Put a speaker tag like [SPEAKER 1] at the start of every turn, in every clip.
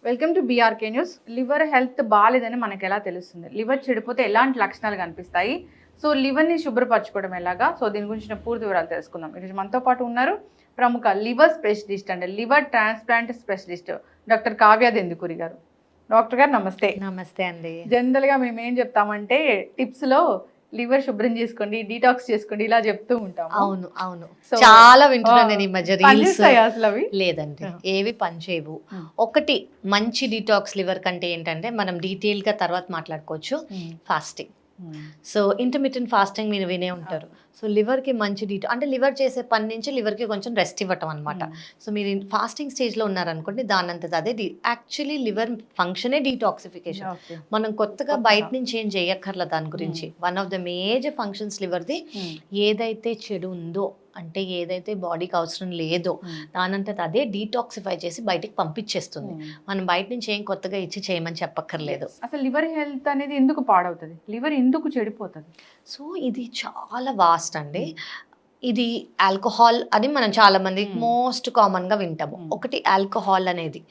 [SPEAKER 1] Welcome to BRK news. Liver health బాగాలేదని మనకు ఎలా తెలుస్తుంది? లివర్ చెడిపోతే ఎలాంటి లక్షణాలు కనిపిస్తాయి? సో లివర్ని శుభ్రపరచుకోవడం ఎలాగా? సో దీని గురించిన పూర్తి వివరాలు తెలుసుకుందాం. ఈరోజు మనతో పాటు ఉన్నారు ప్రముఖ liver specialist and liver transplant specialist doctor Kavya Dendukuri గారు. డాక్టర్ గారు నమస్తే.
[SPEAKER 2] నమస్తే అండి.
[SPEAKER 1] జనరల్గా మేము ఏం చెప్తామంటే టిప్స్లో లివర్ శుభ్రం చేసుకోండి, డీటాక్స్ చేసుకోండి ఇలా చెప్తూ ఉంటాం.
[SPEAKER 2] అవును అవును, చాలా వింటున్నాను నేను ఈ మధ్య రీల్స్.
[SPEAKER 1] అసలు అవి
[SPEAKER 2] లేదండి, ఏవి పనిచేయవు. ఒకటి మంచి డీటాక్స్ లివర్ కంటే ఏంటంటే మనం డీటెయిల్ గా తర్వాత మాట్లాడుకోవచ్చు, ఫాస్టింగ్. సో ఇంటర్మిటెంట్ ఫాస్టింగ్ మీరు వినే ఉంటారు. సో లివర్కి మంచి అంటే లివర్ చేసే పని నుంచి లివర్కి కొంచెం రెస్ట్ ఇవ్వటం అనమాట. సో మీరు ఫాస్టింగ్ స్టేజ్లో ఉన్నారనుకోండి, దాని అంతది అదే యాక్చువల్లీ లివర్ ఫంక్షనే డీటాక్సిఫికేషన్. మనం కొత్తగా బయట నుంచి ఏం చేయక్కర్ల దాని గురించి. One of the major functions లివర్ది ఏదైతే చెడు ఉందో, అంటే ఏదైతే బాడీకి అవసరం లేదో దానంతట అదే డీటాక్సిఫై చేసి బయటికి పంపించేస్తుంది. మనం బయట నుంచి ఏం కొత్తగా ఇచ్చి చేయమని చెప్పక్కర్లేదు.
[SPEAKER 1] అసలు లివర్ హెల్త్ అనేది ఎందుకు పాడవుతుంది? లివర్ ఎందుకు చెడిపోతుంది?
[SPEAKER 2] సో ఇది చాలా వాస్ట్ అండి. ఇది ఆల్కహాల్ అని మనం చాలా మంది మోస్ట్ కామన్ గా వింటాము. ఒకటి ఆల్కహాల్ అనేది,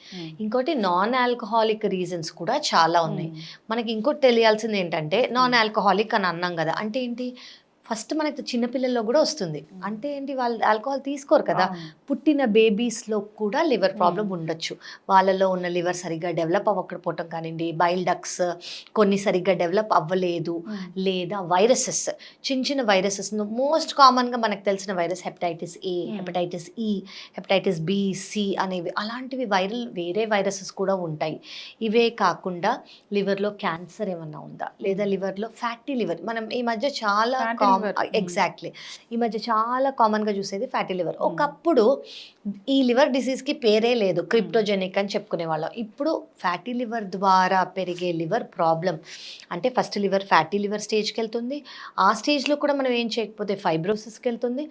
[SPEAKER 2] ఇంకోటి నాన్ ఆల్కహాలిక్ రీజన్స్ కూడా చాలా ఉన్నాయి. మనకి ఇంకోటి తెలియాల్సింది ఏంటంటే, నాన్ ఆల్కహాలిక్ అని అన్నాం కదా, అంటే ఏంటి? ఫస్ట్ మనకి చిన్నపిల్లల్లో కూడా వస్తుంది. అంటే ఏంటి? వాళ్ళు ఆల్కహాల్ తీసుకోరు కదా. పుట్టిన బేబీస్లో కూడా లివర్ ప్రాబ్లం ఉండొచ్చు. వాళ్ళలో ఉన్న లివర్ సరిగ్గా డెవలప్ అవ్వకపోవటం కానివ్వండి, బైల్ డక్ట్స్ కొన్ని సరిగ్గా డెవలప్ అవ్వలేదు, లేదా వైరసెస్, చిన్న చిన్న వైరసెస్. మోస్ట్ కామన్గా మనకు తెలిసిన virus hepatitis A, hepatitis E, hepatitis B, C అనేవి, అలాంటివి వేరే వైరసెస్ కూడా ఉంటాయి. ఇవే కాకుండా లివర్లో క్యాన్సర్ ఏమన్నా ఉందా, లేదా లివర్లో ఫ్యాటీ లివర్. మనం ఈ మధ్య చాలా ఎగ్జాక్ట్లీ ఈ మధ్య చాలా కామన్గా చూసేది ఫ్యాటీ లివర్. ఒకప్పుడు ఈ లివర్ డిసీజ్కి పేరే లేదు, క్రిప్టోజెనిక్ అని చెప్పుకునేవాళ్ళం. ఇప్పుడు ఫ్యాటీ లివర్ ద్వారా పెరిగే లివర్ ప్రాబ్లం అంటే ఫస్ట్ లివర్ ఫ్యాటీ లివర్ స్టేజ్కి వెళ్తుంది. ఆ స్టేజ్లో కూడా మనం ఏం చేయకపోతే ఫైబ్రోసిస్కి వెళ్తుంది.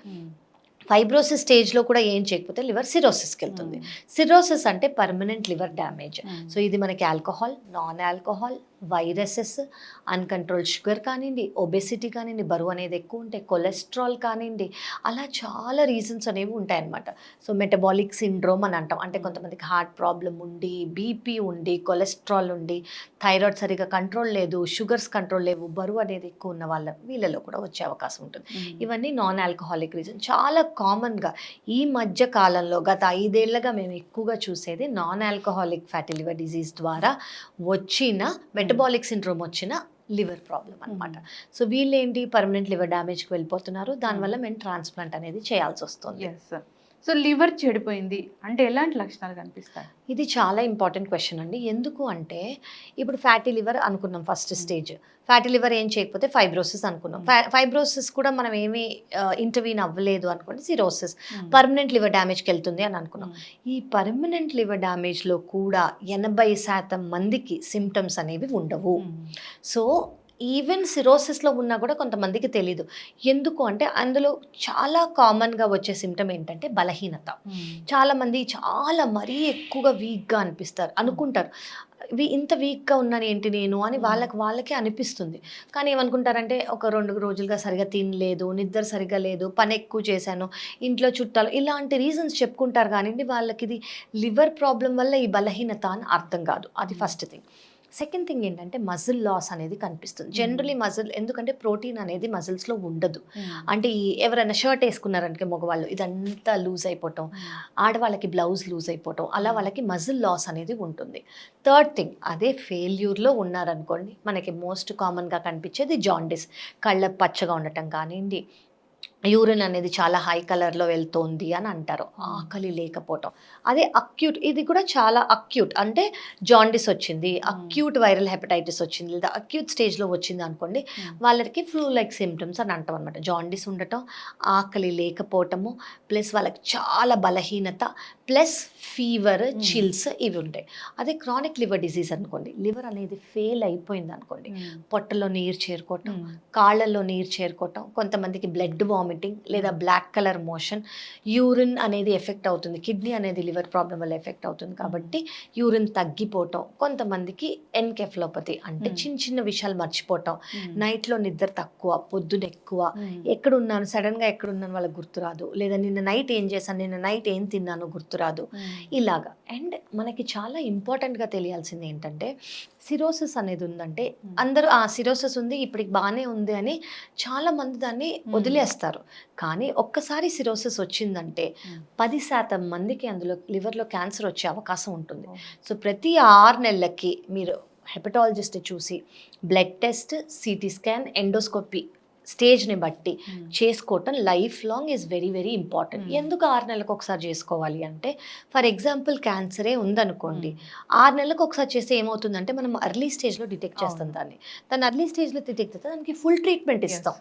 [SPEAKER 2] ఫైబ్రోసిస్ స్టేజ్లో కూడా ఏం చేయకపోతే లివర్ సిరోసిస్కి వెళ్తుంది. సిరోసిస్ అంటే పర్మనెంట్ లివర్ డ్యామేజ్. సో ఇది మనకి alcohol, non alcohol, viruses, uncontrolled sugar కానివ్వండి, ఒబెసిటీ కానివ్వండి, బరువు అనేది ఎక్కువ ఉంటే, కొలెస్ట్రాల్ కానివ్వండి, అలా చాలా రీజన్స్ అనేవి ఉంటాయన్నమాట. సో మెటబాలిక్ సిండ్రోమ్ అని అంటాం. అంటే కొంతమందికి హార్ట్ ప్రాబ్లం ఉండి, బీపీ ఉండి, కొలెస్ట్రాల్ ఉండి, థైరాయిడ్ సరిగా కంట్రోల్ లేదు, షుగర్స్ కంట్రోల్ లేవు, బరువు అనేది ఎక్కువ ఉన్న వీళ్ళలో కూడా వచ్చే అవకాశం ఉంటుంది. ఇవన్నీ నాన్ ఆల్కహాలిక్ రీజన్. చాలా కామన్గా ఈ మధ్య కాలంలో గత 5 ఏళ్లుగా మేము ఎక్కువగా చూసేది non alcoholic fatty liver disease ద్వారా వచ్చిన మెటబాలిక్ సిండ్రోమ్ వచ్చిన లివర్ ప్రాబ్లం అనమాట. సో వీళ్ళేంటి, పర్మనెంట్ లివర్ డ్యామేజ్కి వెళ్ళిపోతున్నారు. దానివల్ల మేము ట్రాన్స్ప్లాంట్ అనేది చేయాల్సి వస్తుంది.
[SPEAKER 1] సో లివర్ చెడిపోయింది అంటే ఎలాంటి లక్షణాలు కనిపిస్తాయి?
[SPEAKER 2] ఇది చాలా ఇంపార్టెంట్ క్వశ్చన్ అండి. ఎందుకు అంటే, ఇప్పుడు ఫ్యాటీ లివర్ అనుకున్నాం ఫస్ట్ స్టేజ్. ఫ్యాటీ లివర్ ఏం చేయకపోతే ఫైబ్రోసిస్ అనుకున్నాం. ఫైబ్రోసిస్ కూడా మనం ఏమీ ఇంటర్వీన్ అవ్వలేదు అనుకోండి, సిరోసిస్. పర్మనెంట్ లివర్ డ్యామేజ్కి వెళ్తుంది అని అనుకున్నాం. ఈ పర్మనెంట్ లివర్ డ్యామేజ్లో కూడా 80% మందికి సిమ్టమ్స్ అనేవి ఉండవు. సో ఈవెన్ సిరోసిస్లో ఉన్నా కూడా కొంతమందికి తెలీదు. ఎందుకు అంటే, అందులో చాలా కామన్గా వచ్చే సిమ్టమ్ ఏంటంటే బలహీనత. చాలామంది చాలా మరీ ఎక్కువగా వీక్గా అనిపిస్తారు, అనుకుంటారు ఇంత వీక్గా ఉన్నాను ఏంటి నేను అని వాళ్ళకే అనిపిస్తుంది. కానీ ఏమనుకుంటారంటే, ఒక 2 రోజులుగా సరిగా తినలేదు, నిద్ర సరిగా లేదు, పని ఎక్కువ చేశాను, ఇంట్లో చుట్టాలు, ఇలాంటి రీజన్స్ చెప్పుకుంటారు. కానీ వాళ్ళకి ఇది లివర్ ప్రాబ్లం వల్ల ఈ బలహీనత అని అర్థం కాదు. అది ఫస్ట్ థింగ్. సెకండ్ థింగ్ ఏంటంటే మజిల్ లాస్ అనేది కనిపిస్తుంది. జనరలీ మజిల్, ఎందుకంటే ప్రోటీన్ అనేది మజిల్స్లో ఉండదు. అంటే ఎవరైనా షర్ట్ వేసుకున్నారంటే మగవాళ్ళు ఇదంతా లూజ్ అయిపోవటం, ఆడవాళ్ళకి బ్లౌజ్ లూజ్ అయిపోవటం, అలా వాళ్ళకి మజిల్ లాస్ అనేది ఉంటుంది. థర్డ్ థింగ్, అదే ఫెయిల్యూర్లో ఉన్నారనుకోండి, మనకి మోస్ట్ కామన్గా కనిపించేది జాండిస్. కళ్ళ పచ్చగా ఉండటం కానివ్వండి, యూరిన్ అనేది చాలా హై కలర్లో వెళ్తోంది అని అంటారు, ఆకలి లేకపోవటం. అదే అక్యూట్, ఇది కూడా చాలా అక్యూట్, అంటే జాండిస్ వచ్చింది, అక్యూట్ వైరల్ హెపటైటిస్ వచ్చింది, లేదా అక్యూట్ స్టేజ్లో వచ్చింది అనుకోండి, వాళ్ళకి ఫ్లూ లైక్ సిమ్టమ్స్ అని అంటాం అనమాట. జాండిస్ ఉండటం, ఆకలి లేకపోవటము, ప్లస్ వాళ్ళకి చాలా బలహీనత, ప్లస్ ఫీవర్, చిల్స్, ఇవి ఉంటాయి. అదే క్రానిక్ లివర్ డిసీజ్ అనుకోండి, లివర్ అనేది ఫెయిల్ అయిపోయింది అనుకోండి, పొట్టలో నీరు చేరుకోవటం, కాళ్ళల్లో నీరు చేరుకోవటం, కొంతమందికి బ్లడ్ వామిటింగ్ వామిటింగ్ లేదా బ్లాక్ కలర్ మోషన్, యూరిన్ అనేది ఎఫెక్ట్ అవుతుంది, కిడ్నీ అనేది లివర్ ప్రాబ్లం వల్ల ఎఫెక్ట్ అవుతుంది కాబట్టి యూరిన్ తగ్గిపోవటం, కొంతమందికి ఎన్కెఫ్లోపతి అంటే చిన్న చిన్న విషయాలు మర్చిపోవటం, నైట్లో నిద్ర తక్కువ, పొద్దున ఎక్కువ, ఎక్కడున్నాను సడన్గా ఎక్కడున్నాను వాళ్ళకి గుర్తురాదు, లేదా నిన్న నైట్ ఏం చేశాను, నిన్న నైట్ ఏం తిన్నాను గుర్తురాదు, ఇలాగా. అండ్ మనకి చాలా ఇంపార్టెంట్గా తెలియాల్సింది ఏంటంటే సిరోసిస్ అనేది ఉందంటే అందరూ ఆ సిరోసిస్ ఉంది ఇప్పటికి బాగానే ఉంది అని చాలా మంది దాన్ని వదిలేస్తారు. కానీ ఒక్కసారి సిరోసిస్ వచ్చిందంటే 10% మందికి అందులో లివర్లో క్యాన్సర్ వచ్చే అవకాశం ఉంటుంది. సో ప్రతి 6 నెలలకి మీరు హెపటాలజిస్ట్ చూసి blood test, C T scan, endoscopy స్టేజ్ని బట్టి చేసుకోవటం life long is very very important. ఎందుకు 6 నెలలకు ఒకసారి చేసుకోవాలి అంటే, ఫర్ ఎగ్జాంపుల్ క్యాన్సరే ఉందనుకోండి, 6 నెలలకు ఒకసారి చేస్తే ఏమవుతుందంటే మనం అర్లీ స్టేజ్లో డిటెక్ట్ చేస్తాం దాన్ని అర్లీ స్టేజ్లో డిటెక్ట్ చేస్తే దానికి ఫుల్ ట్రీట్మెంట్ ఇస్తాం.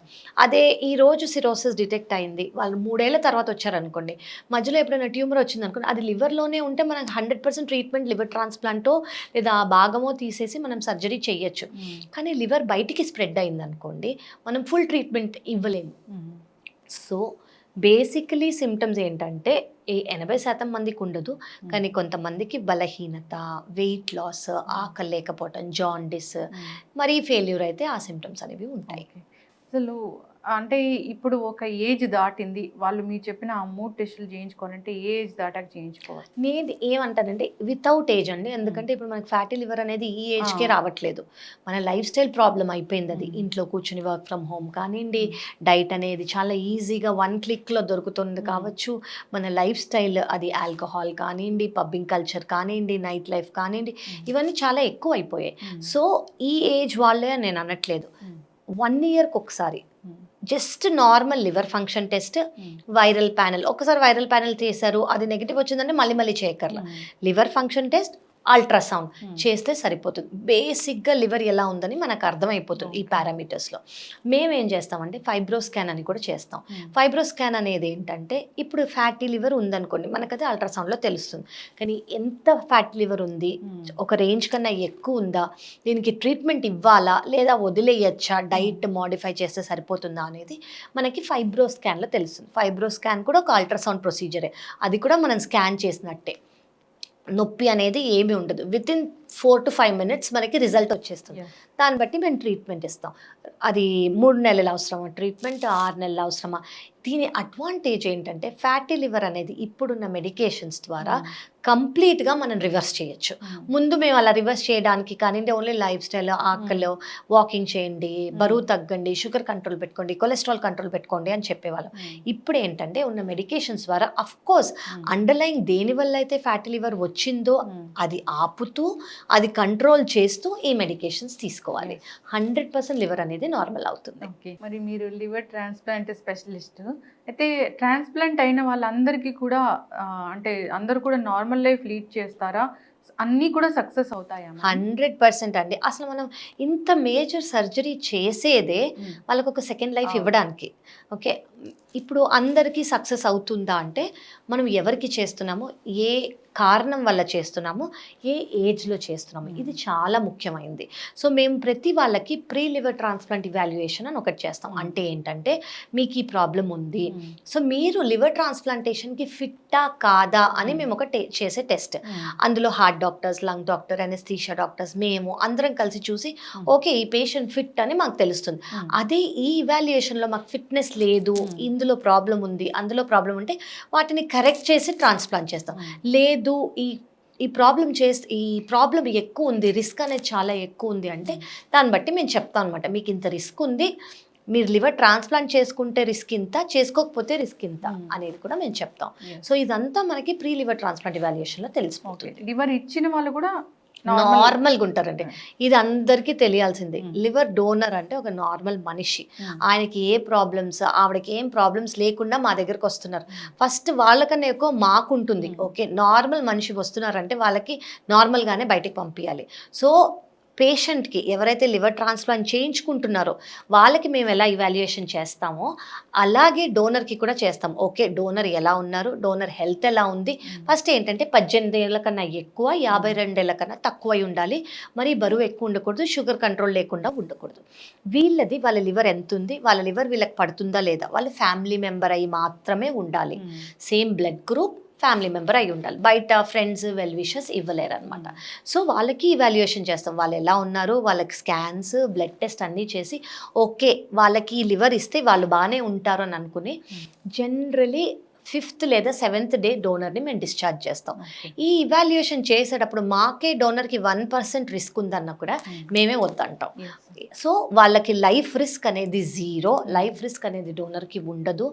[SPEAKER 2] అదే ఈ రోజు సిరోసిస్ డిటెక్ట్ అయింది, వాళ్ళు 3 ఏళ్ల తర్వాత వచ్చారనుకోండి, మధ్యలో ఎప్పుడైనా ట్యూమర్ వచ్చింది అనుకోండి, అది లివర్లోనే ఉంటే మనకు 100% ట్రీట్మెంట్ లివర్ ట్రాన్స్ప్లాంటో లేదా ఆ భాగమో తీసేసి మనం సర్జరీ చేయొచ్చు. కానీ లివర్ బయటికి స్ప్రెడ్ అయింది అనుకోండి, మనం ఫుల్ ట్రీట్మెంట్ ఇవ్వలేము. సో బేసికలీ సిమ్టమ్స్ ఏంటంటే 80% మందికి ఉండదు, కానీ కొంతమందికి బలహీనత, వెయిట్ లాస్, ఆకలి లేకపోవటం, జాండిస్, మరీ ఫెయిల్యూర్ అయితే ఆ సిమ్టమ్స్ అనేవి ఉంటాయి.
[SPEAKER 1] అసలు అంటే ఇప్పుడు ఒక ఏజ్ దాటింది, వాళ్ళు మీరు చెప్పిన ఆ 3 టెస్టులు చేయించుకోవాలంటే ఏ ఏజ్ దాటాక చేయించుకోవాలి?
[SPEAKER 2] నేను ఏమంటానంటే వితౌట్ ఏజ్ అండి, ఎందుకంటే ఇప్పుడు మనకి ఫ్యాటీ లివర్ అనేది ఈ ఏజ్కే రావట్లేదు, మన లైఫ్ స్టైల్ ప్రాబ్లం అయిపోయింది. అది ఇంట్లో కూర్చుని వర్క్ ఫ్రమ్ హోమ్ కానివ్వండి, డైట్ అనేది చాలా ఈజీగా 1 క్లిక్లో దొరుకుతుంది కావచ్చు, మన లైఫ్ స్టైల్ అది ఆల్కహాల్ కానివ్వండి, పబ్బింగ్ కల్చర్ కానివ్వండి, నైట్ లైఫ్ కానివ్వండి, ఇవన్నీ చాలా ఎక్కువ అయిపోయాయి. సో ఈ ఏజ్ వాళ్ళే నేను అనట్లేదు, 1 ఇయర్కి ఒకసారి just normal liver function test, viral panel, ఒకసారి వైరల్ ప్యానెల్ చేశారు అది నెగిటివ్ వచ్చిందంటే మళ్ళీ చేయక్కర్లా, లివర్ ఫంక్షన్ టెస్ట్, అల్ట్రాసౌండ్ చేస్తే సరిపోతుంది. బేసిక్గా లివర్ ఎలా ఉందని మనకు అర్థమైపోతుంది ఈ పారామీటర్స్లో. మేమేం చేస్తామంటే ఫైబ్రో స్కాన్ అని కూడా చేస్తాం. ఫైబ్రో స్కాన్ అనేది ఏంటంటే ఇప్పుడు ఫ్యాటీ లివర్ ఉందనుకోండి, మనకైతే అల్ట్రాసౌండ్లో తెలుస్తుంది, కానీ ఎంత ఫ్యాటీ లివర్ ఉంది, ఒక రేంజ్ కన్నా ఎక్కువ ఉందా, దీనికి ట్రీట్మెంట్ ఇవ్వాలా లేదా వదిలేయచ్చా, డైట్ మోడిఫై చేస్తే సరిపోతుందా అనేది మనకి ఫైబ్రో స్కాన్లో తెలుస్తుంది. ఫైబ్రో స్కాన్ కూడా ఒక అల్ట్రాసౌండ్ ప్రొసీజరే, అది కూడా మనం స్కాన్ చేసినట్టే, నొప్పి అనేది ఏమీ ఉండదు, వితిన్ 4 to 5 minutes మనకి రిజల్ట్ వచ్చేస్తుంది. దాన్ని బట్టి మేము ట్రీట్మెంట్ ఇస్తాం. అది 3 నెలలు అవసరమా ట్రీట్మెంట్, 6 నెలలు అవసరమా. దీని అడ్వాంటేజ్ ఏంటంటే ఫ్యాటీ లివర్ అనేది ఇప్పుడున్న మెడికేషన్స్ ద్వారా కంప్లీట్గా మనం రివర్స్ చేయొచ్చు. ముందు మేము అలా రివర్స్ చేయడానికి కానీ ఓన్లీ లైఫ్ స్టైల్, ఆకలి, వాకింగ్ చేయండి, బరువు తగ్గండి, షుగర్ కంట్రోల్ పెట్టుకోండి, కొలెస్ట్రాల్ కంట్రోల్ పెట్టుకోండి అని చెప్పేవాళ్ళం. ఇప్పుడు ఏంటంటే ఉన్న మెడికేషన్స్ ద్వారా అఫ్కోర్స్ అండర్లైన్ దేనివల్ల అయితే ఫ్యాటీ లివర్ వచ్చిందో అది ఆపుతూ అది కంట్రోల్ చేస్తూ ఈ మెడికేషన్స్ తీసుకోవాలి. 100% లివర్ అనేది నార్మల్ అవుతుంది.
[SPEAKER 1] ఓకే, మరి మీరు లివర్ ట్రాన్స్ప్లాంట్ స్పెషలిస్ట్ అయితే, ట్రాన్స్ప్లాంట్ అయిన వాళ్ళందరికీ కూడా అంటే అందరూ కూడా నార్మల్ లైఫ్ లీడ్ చేస్తారా, అన్నీ కూడా సక్సెస్ అవుతాయా?
[SPEAKER 2] 100% అండి. అసలు మనం ఇంత మేజర్ సర్జరీ చేసేదే వాళ్ళకు ఒక సెకండ్ లైఫ్ ఇవ్వడానికి. ఓకే, ఇప్పుడు అందరికీ సక్సెస్ అవుతుందా అంటే మనం ఎవరికి చేస్తున్నామో, ఏ కారణం వల్ల చేస్తున్నాము, ఏ ఏజ్లో చేస్తున్నాము, ఇది చాలా ముఖ్యమైనది. సో మేము ప్రతి వాళ్ళకి ప్రీ లివర్ ట్రాన్స్ప్లాంట్ ఇవాల్యుయేషన్ అని ఒకటి చేస్తాం. అంటే ఏంటంటే మీకు ఈ ప్రాబ్లం ఉంది, సో మీరు లివర్ ట్రాన్స్ప్లాంటేషన్కి ఫిట్టా కాదా అని మేము ఒక చేసే టెస్ట్. అందులో heart doctors, lung doctor, anaesthesia doctors, మేము అందరం కలిసి చూసి ఓకే ఈ పేషెంట్ ఫిట్ అని మాకు తెలుస్తుంది. అదే ఈ ఇవాల్యుయేషన్లో మాకు ఫిట్నెస్ లేదు, ఇందులో ప్రాబ్లం ఉంది, అందులో ప్రాబ్లం ఉంటే వాటిని కరెక్ట్ చేసి ట్రాన్స్ప్లాంట్ చేస్తాం. లేదు ఈ ప్రాబ్లం ఎక్కువ ఉంది, రిస్క్ అనేది చాలా ఎక్కువ ఉంది అంటే దాన్ని బట్టి మేము చెప్తాం అనమాట, మీకు ఇంత రిస్క్ ఉంది, మీరు లివర్ ట్రాన్స్ప్లాంట్ చేసుకుంటే రిస్క్ ఇంత, చేసుకోకపోతే రిస్క్ ఇంత అనేది కూడా మేము చెప్తాం. సో ఇదంతా మనకి ప్రీ లివర్ ట్రాన్స్ప్లాంట్ ఇవాల్యుయేషన్లో తెలిసిపోతుంది.
[SPEAKER 1] లివర్ ఇచ్చిన వాళ్ళు కూడా
[SPEAKER 2] నార్మల్గా ఉంటారండి, ఇది అందరికీ తెలియాల్సిందే. లివర్ డోనర్ అంటే ఒక నార్మల్ మనిషి, ఆయనకి ఏ ప్రాబ్లమ్స్, ఆవిడకి ఏం ప్రాబ్లమ్స్ లేకుండా మా దగ్గరకు వస్తున్నారు. ఫస్ట్ వాళ్ళకన్నా ఎక్కువ మాకుంటుంది. ఓకే, నార్మల్ మనిషి వస్తున్నారంటే వాళ్ళకి నార్మల్గానే బయటికి పంపించాలి. సో పేషెంట్కి ఎవరైతే లివర్ ట్రాన్స్ప్లాంట్ చేయించుకుంటున్నారో వాళ్ళకి మేము ఎలా ఇవాల్యుయేషన్ చేస్తామో అలాగే డోనర్కి కూడా చేస్తాం. ఓకే, డోనర్ ఎలా ఉన్నారు, డోనర్ హెల్త్ ఎలా ఉంది. ఫస్ట్ ఏంటంటే 18 ఏళ్ళ కన్నా ఎక్కువ, 52 ఏళ్ళ కన్నా తక్కువ అయి ఉండాలి. మరి బరువు ఎక్కువ ఉండకూడదు, షుగర్ కంట్రోల్ లేకుండా ఉండకూడదు. వీళ్ళది వాళ్ళ లివర్ ఎంత ఉంది, వాళ్ళ లివర్ వీళ్ళకి పడుతుందా లేదా, వాళ్ళ ఫ్యామిలీ మెంబర్ అయి మాత్రమే ఉండాలి. Same blood group, family member అయి ఉండాలి. బయట ఫ్రెండ్స్ వెల్ విషెస్ ఇవ్వలేరు అనమాట. సో వాళ్ళకి ఇవాల్యుయేషన్ చేస్తాం, వాళ్ళు ఎలా ఉన్నారు, వాళ్ళకి స్కాన్స్, బ్లడ్ టెస్ట్ అన్నీ చేసి ఓకే వాళ్ళకి లివర్ ఇస్తే వాళ్ళు బాగానే ఉంటారు అని అనుకుని జనరలీ 5th లేదా 7th డే డోనర్ని మేము డిశ్చార్జ్ చేస్తాం. ఈ ఇవాల్యుయేషన్ చేసేటప్పుడు మాకే డోనర్కి 1% రిస్క్ ఉందన్నా కూడా మేమే వద్దంటాం. సో వాళ్ళకి లైఫ్ రిస్క్ అనేది 0, లైఫ్ రిస్క్ అనేది డోనర్కి ఉండదు.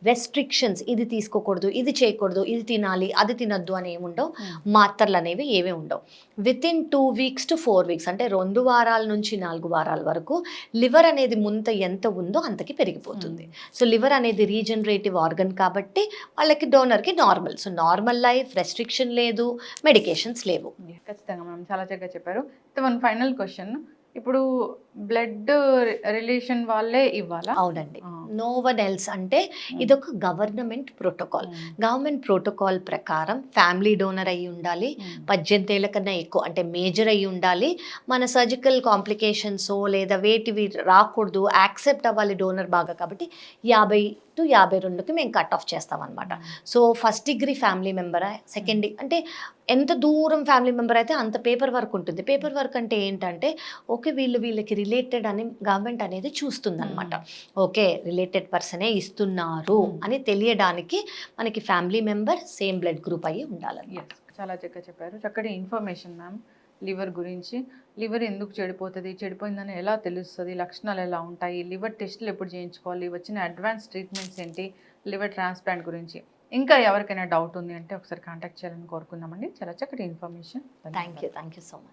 [SPEAKER 2] రెస్ట్రిక్షన్స్, ఇది తీసుకోకూడదు, ఇది చేయకూడదు, ఇది తినాలి, అది తినద్దు అని ఏముండవు. మాత్రలు అనేవి ఏమీ ఉండవు. వితిన్ 2 weeks to 4 weeks అంటే 2 వారాల నుంచి 4 వారాల వరకు లివర్ అనేది ముంత ఎంత ఉందో అంతకి పెరిగిపోతుంది. సో లివర్ అనేది రీజనరేటివ్ ఆర్గన్ కాబట్టి వాళ్ళకి డోనర్కి normal. So normal life, restriction లేదు, మెడికేషన్స్ లేవు.
[SPEAKER 1] ఖచ్చితంగా మనం చాలా చక్కగా చెప్పారు. మన ఫైనల్ క్వశ్చన్, ఇప్పుడు బ్లడ్ రిలేషన్ వాళ్ళే ఇవ్వాలా?
[SPEAKER 2] అవునండి, నో వన్ ఎల్స్. అంటే ఇదొక గవర్నమెంట్ ప్రోటోకాల్. గవర్నమెంట్ ప్రోటోకాల్ ప్రకారం ఫ్యామిలీ డోనర్ అయి ఉండాలి, 18 ఏళ్ళ కన్నా ఎక్కువ అంటే మేజర్ అయి ఉండాలి, మన సర్జికల్ కాంప్లికేషన్స్ లేదా వేటివి రాకూడదు, యాక్సెప్ట్ అవ్వాలి డోనర్ బాగా. కాబట్టి 50 to 52కి మేము కట్ ఆఫ్ చేస్తామన్నమాట. సో ఫస్ట్ డిగ్రీ ఫ్యామిలీ మెంబరా, సెకండ్ అంటే ఎంత దూరం ఫ్యామిలీ మెంబర్ అయితే అంత పేపర్ వర్క్ ఉంటుంది. పేపర్ వర్క్ అంటే ఏంటంటే ఓకే వీళ్ళకి రిలేటెడ్ అని గవర్నమెంట్ అనేది చూస్తుందన్నమాట. ఓకే రిలేటెడ్ పర్సనే ఇస్తున్నారు అని తెలియడానికి మనకి family member same blood group అయ్యి ఉండాలని.
[SPEAKER 1] చాలా చక్కగా చెప్పారు. చక్కటి ఇన్ఫర్మేషన్ మ్యామ్ లివర్ గురించి. లివర్ ఎందుకు చెడిపోతుంది, చెడిపోయిందని ఎలా తెలుస్తుంది, లక్షణాలు ఎలా ఉంటాయి, లివర్ టెస్టులు ఎప్పుడు చేయించుకోవాలి, వచ్చిన అడ్వాన్స్ ట్రీట్మెంట్స్ ఏంటి, లివర్ ట్రాన్స్ప్లాంట్ గురించి ఇంకా ఎవరికైనా డౌట్ ఉంది అంటే ఒకసారి కాంటాక్ట్ చేయాలని కోరుకుందామండి. చాలా చక్కటి information.
[SPEAKER 2] Thank you so much.